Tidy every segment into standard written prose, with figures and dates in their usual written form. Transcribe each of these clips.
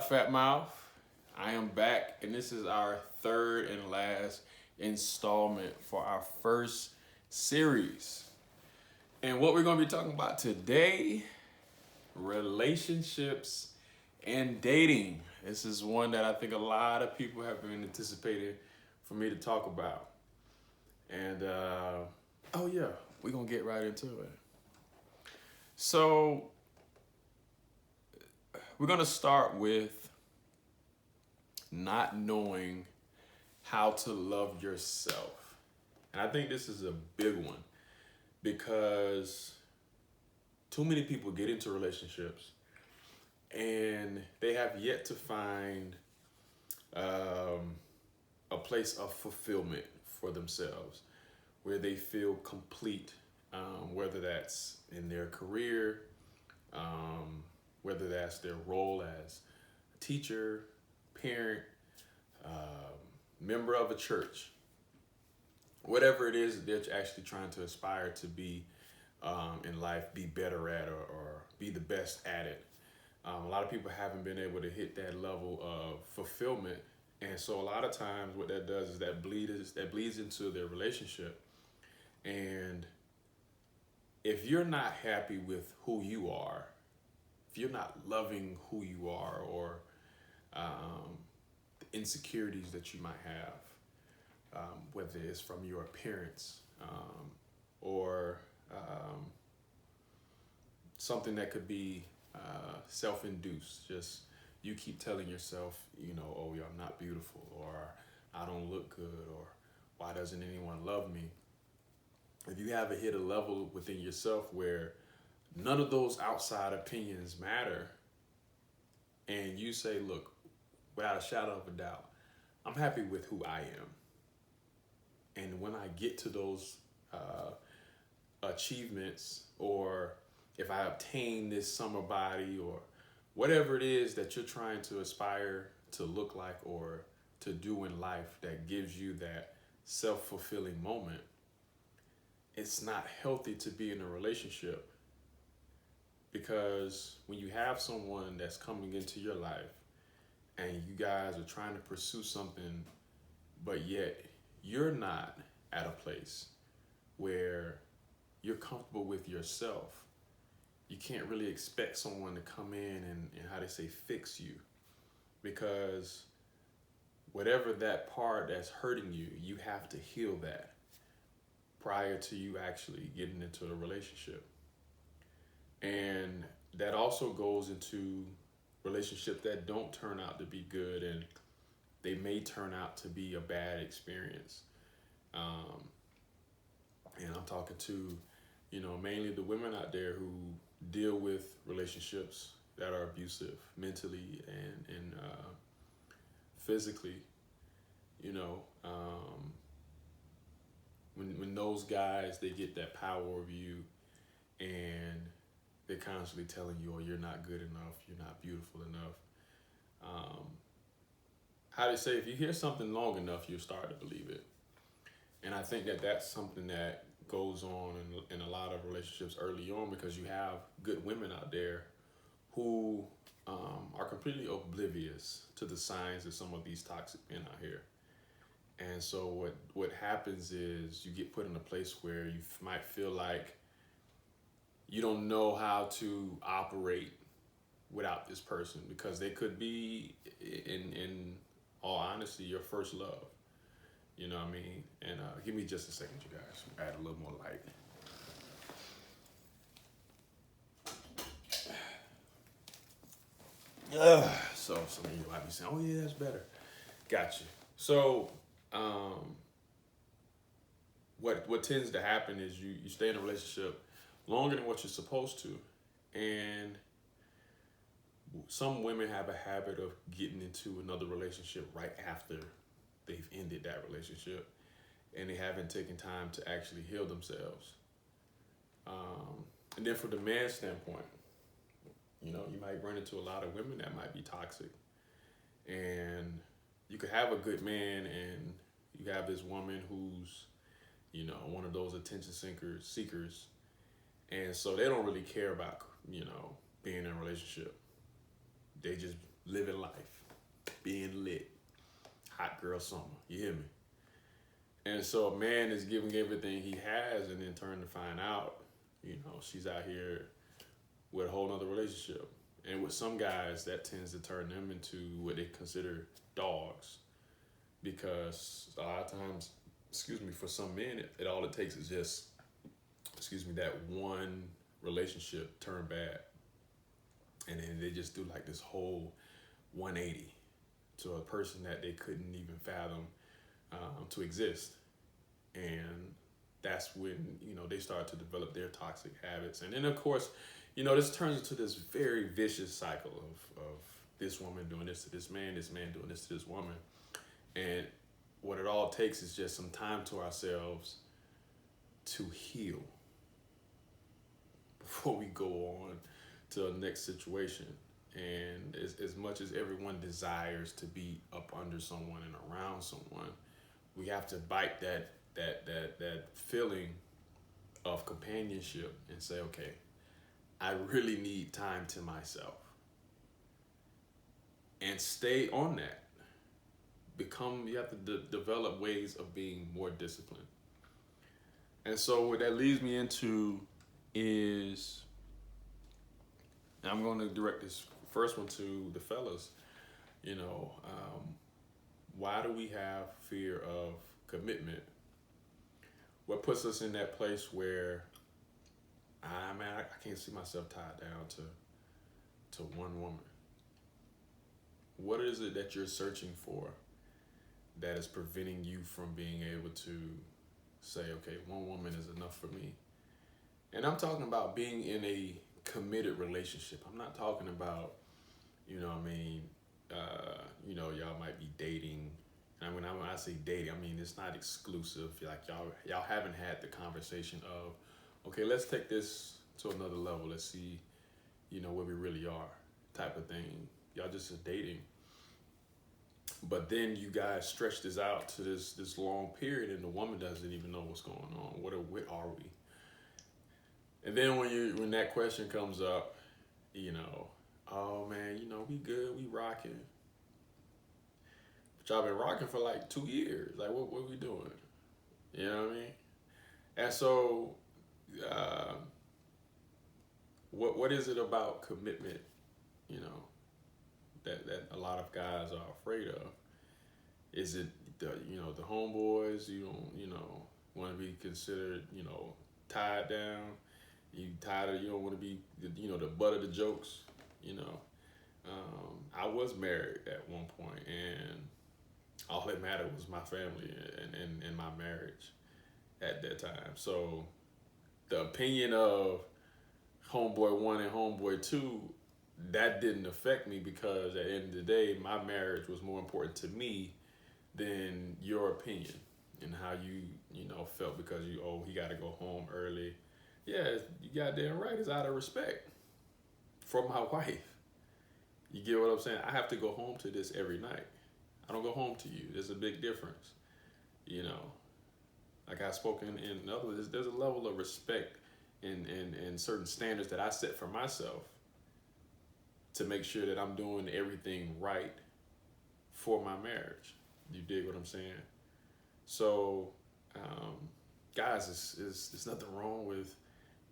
up, Fat Mouth? I am back, and this is our third and last installment for our first series. And what we're going to be talking about today, relationships and dating. This is one that I think a lot of people have been anticipating for me to talk about. And, oh yeah, we're going to get right into it. So, we're going to start with not knowing how to love yourself. And I think this is a big one because too many people get into relationships and they have yet to find a place of fulfillment for themselves where they feel complete, whether that's in their career, whether that's their role as a teacher, parent, member of a church, whatever it is that they're actually trying to aspire to be in life, be better at or be the best at it. A lot of people haven't been able to hit that level of fulfillment. And so a lot of times what that does is that bleeds into their relationship. And if you're not happy with who you are, if you're not loving who you are, or the insecurities that you might have, whether it's from your appearance or something that could be self-induced, just you keep telling yourself, oh, yeah, I'm not beautiful, or I don't look good, or why doesn't anyone love me? If you haven't hit a level within yourself where none of those outside opinions matter, and you say, look, without a shadow of a doubt, I'm happy with who I am. And when I get to those achievements, or if I obtain this summer body, or whatever it is that you're trying to aspire to look like or to do in life that gives you that self-fulfilling moment, it's not healthy to be in a relationship. Because when you have someone that's coming into your life and you guys are trying to pursue something, but yet you're not at a place where you're comfortable with yourself, you can't really expect someone to come in and how they say, fix you. Because whatever that part that's hurting you, you have to heal that prior to you actually getting into a relationship. And that also goes into relationships that don't turn out to be good, and they may turn out to be a bad experience. And I'm talking to, mainly the women out there who deal with relationships that are abusive mentally and physically. When those guys, they get that power over you, and they're constantly telling you, oh, you're not good enough, you're not beautiful enough. How they say, if you hear something long enough, you'll start to believe it. And I think that that's something that goes on in a lot of relationships early on, because you have good women out there who are completely oblivious to the signs of some of these toxic men out here. And so what happens is you get put in a place where you might feel like you don't know how to operate without this person, because they could be, in all honesty, your first love. You know what I mean? And give me just a second, you guys. Add a little more light. So some of you might be saying, oh yeah, that's better. Gotcha. So what tends to happen is you stay in a relationship longer than what you're supposed to. And some women have a habit of getting into another relationship right after they've ended that relationship, and they haven't taken time to actually heal themselves. And then from the man's standpoint, you might run into a lot of women that might be toxic. And you could have a good man and you have this woman who's, one of those attention seekers. And so they don't really care about, being in a relationship. They just living life, being lit, hot girl summer. You hear me? And so a man is giving everything he has, and then turn to find out, she's out here with a whole nother relationship. And with some guys, that tends to turn them into what they consider dogs, because a lot of times, for some men, all it takes is just, that one relationship turn bad, and then they just do like this whole 180 to a person that they couldn't even fathom to exist. And that's when, they start to develop their toxic habits. And then, of course, this turns into this very vicious cycle of this woman doing this to this man doing this to this woman. And what it all takes is just some time to ourselves to heal before we go on to the next situation. And as much as everyone desires to be up under someone and around someone, we have to bite that feeling of companionship and say, okay, I really need time to myself, and stay on that. You have to develop ways of being more disciplined. And so what that leads me into is, I'm going to direct this first one to the fellas. Why do we have fear of commitment? What puts us in that place where I can't see myself tied down to one woman? What is it that you're searching for that is preventing you from being able to say, okay, one woman is enough for me? And I'm talking about being in a committed relationship. I'm not talking about, y'all might be dating. And when I say dating, I mean, it's not exclusive. Like y'all haven't had the conversation of, okay, let's take this to another level. Let's see, where we really are, type of thing. Y'all just are dating. But then you guys stretch this out to this long period, and the woman doesn't even know what's going on. What are we? And then when that question comes up, oh man, we good, we rocking. But y'all been rocking for like 2 years. Like, what we doing? You know what I mean? And so, what is it about commitment, that a lot of guys are afraid of? Is it the homeboys? You don't want to be considered tied down. You don't want to be the butt of the jokes. I was married at one point, and all that mattered was my family and my marriage at that time. So the opinion of homeboy 1 and homeboy 2, that didn't affect me, because at the end of the day, my marriage was more important to me than your opinion and how you felt because he got to go home early. Yeah, you goddamn right. It's out of respect for my wife. You get what I'm saying? I have to go home to this every night. I don't go home to you. There's a big difference. Like I've spoken in other words, there's a level of respect and certain standards that I set for myself to make sure that I'm doing everything right for my marriage. You dig what I'm saying? So, guys, there's nothing wrong with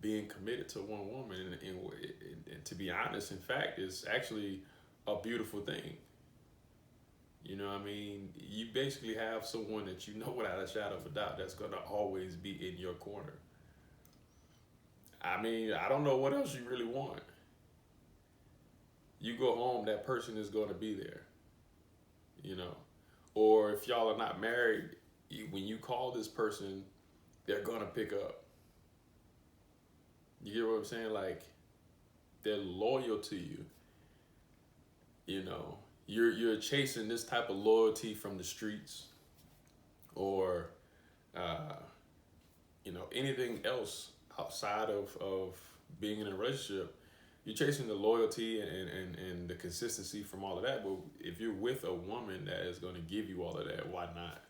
being committed to one woman, and to be honest, in fact, it's actually a beautiful thing. You know what I mean? You basically have someone that without a shadow of a doubt that's going to always be in your corner. I mean, I don't know what else you really want. You go home, that person is going to be there. Or if y'all are not married, when you call this person, they're going to pick up. You get what I'm saying? Like, they're loyal to you. You're chasing this type of loyalty from the streets, or anything else outside of being in a relationship. You're chasing the loyalty and the consistency from all of that. But if you're with a woman that is going to give you all of that, why not?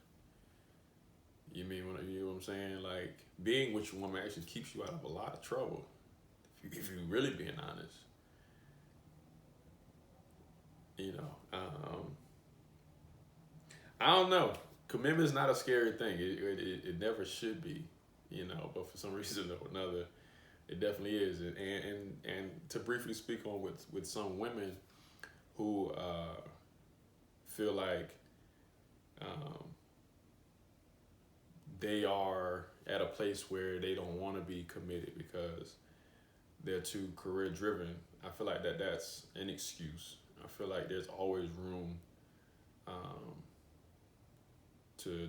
You know what I'm saying? Like, being with your woman actually keeps you out of a lot of trouble, if you're really being honest. You know, I don't know. Commitment is not a scary thing. It never should be, you know. But for some reason or another, it definitely is. And to briefly speak on with some women who feel like um, they are at a place where they don't want to be committed because they're too career driven. I feel like that's an excuse. I feel like there's always room um, to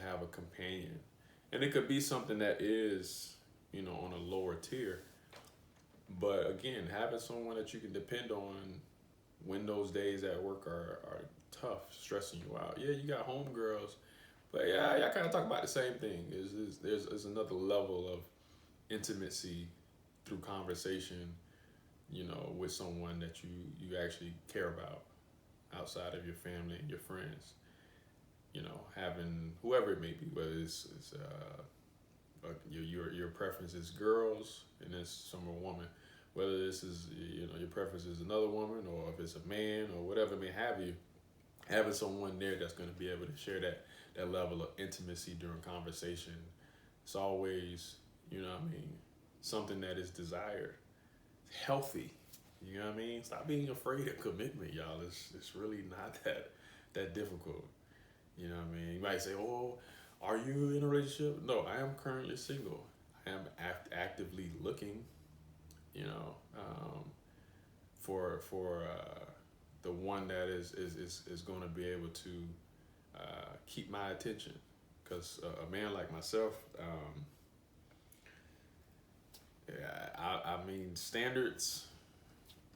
have a companion, and it could be something that is, you know, on a lower tier. But again, having someone that you can depend on when those days at work are tough, stressing you out. Yeah, you got homegirls, but yeah, y'all kind of talk about the same thing. There's another level of intimacy through conversation, you know, with someone that you actually care about outside of your family and your friends. You know, having whoever it may be, whether it's your preference is girls and it's some woman, whether this is, you know, your preference is another woman or if it's a man or whatever may have you, having someone there that's going to be able to share that level of intimacy during conversation, it's always, you know what I mean, something that is desired, healthy. You know what I mean? Stop being afraid of commitment, y'all. It's really not that difficult. You know what I mean? You might say, "Oh, are you in a relationship?" No, I am currently single. I am actively looking, you know, for the one that is going to be able to keep my attention. Because a man like myself, yeah, I mean, standards,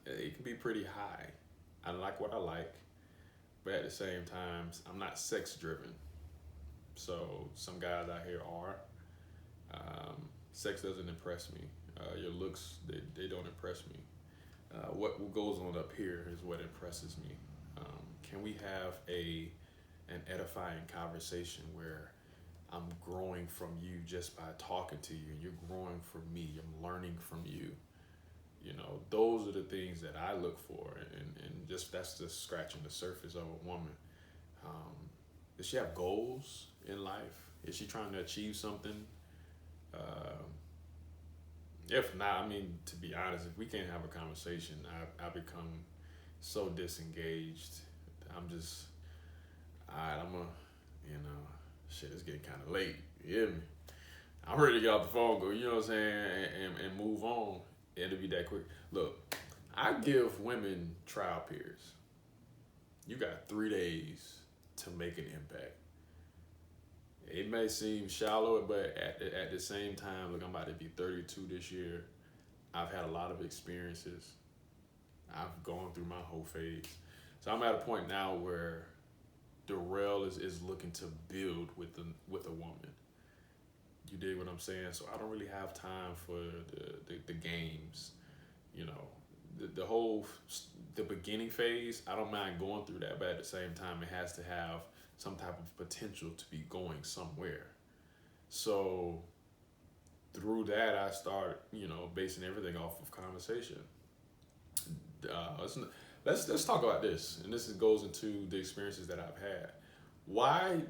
it can be pretty high. I like what I like, but at the same time, I'm not sex driven. So some guys out here are. Sex doesn't impress me. Your looks, they don't impress me. What goes on up here is what impresses me. Can we have an edifying conversation where I'm growing from you just by talking to you, and you're growing from me. I'm learning from you. You know, those are the things that I look for, and just that's just scratching the surface of a woman. Um, does she have goals in life? Is she trying to achieve something? If not, I mean, to be honest, if we can't have a conversation, I become so disengaged. I'm just, all right, you know, shit, it's getting kind of late. You hear me? I'm ready to get off the phone, go, you know what I'm saying, and move on. It'll be that quick. Look, I give women trial periods. You got 3 days to make an impact. It may seem shallow, but at the same time, look, I'm about to be 32 this year. I've had a lot of experiences. I've gone through my whole phase. So I'm at a point now where Darrell is looking to build with a woman. You dig what I'm saying? So I don't really have time for the games. You know, the beginning phase, I don't mind going through that, but at the same time, it has to have some type of potential to be going somewhere. So through that, I start, you know, basing everything off of conversation. Let's talk about this, and goes into the experiences that I've had. Why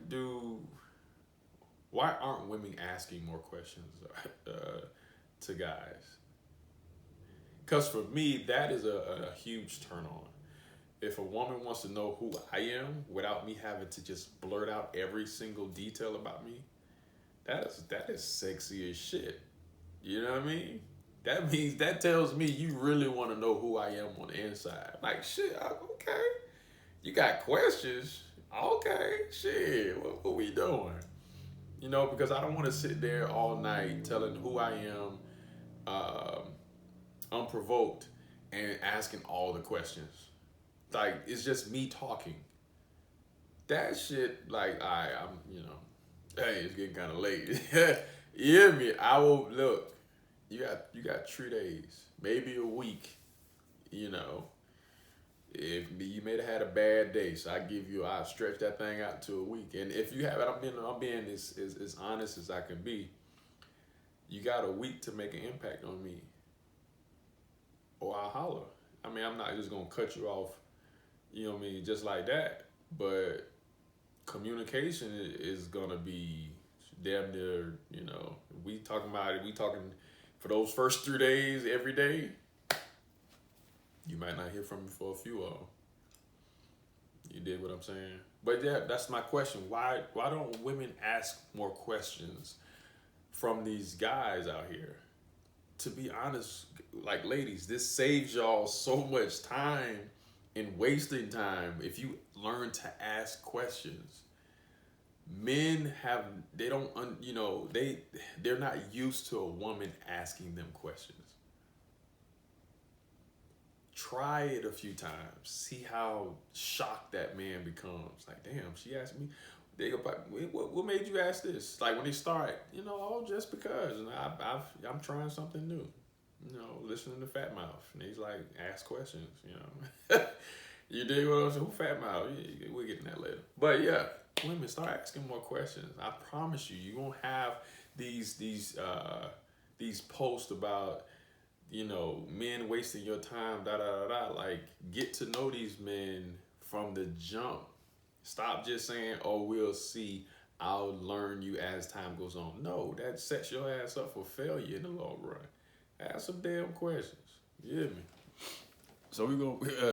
aren't women asking more questions to guys? Because for me, that is a huge turn on. If a woman wants to know who I am without me having to just blurt out every single detail about me, that is sexy as shit. You know what I mean? That tells me you really want to know who I am on the inside. Like, shit, okay. You got questions? Okay, shit, what we doing? You know, because I don't want to sit there all night telling who I am unprovoked and asking all the questions. Like, it's just me talking. That shit, like, I'm, you know, hey, it's getting kind of late. You hear me? I will, look, you got 3 days, maybe a week, you know. If you may have had a bad day, so I stretch that thing out to a week. And if you have it, I'm being as honest as I can be. You got a week to make an impact on me, or I'll holler. I mean, I'm not just gonna cut you off You know what I mean? Just like that. But communication is gonna be damn near, we talking about it, we talking for those first 3 days every day, you might not hear from me for a few of them. You did what I'm saying? But yeah, that's my question. Why don't women ask more questions from these guys out here? To be honest, like ladies, this saves y'all so much time and wasting time if you learn to ask questions. Men have they don't they're not used to a woman asking them questions. Try it a few times. See how shocked that man becomes. Like, damn, she asked me. They go, what made you ask this? Like when they start, oh, just because. And I'm trying something new. Listening to Fat Mouth. And he's like, ask questions, You dig what I'm saying? Who Fat Mouth? Yeah, we'll get in that later. But yeah, women, start asking more questions. I promise you, you won't have these posts about men wasting your time, da da da da. Like, get to know these men from the jump. Stop just saying, "Oh, we'll see. I'll learn you as time goes on." No, that sets your ass up for failure in the long run. Ask some damn questions. You hear me? So we're gonna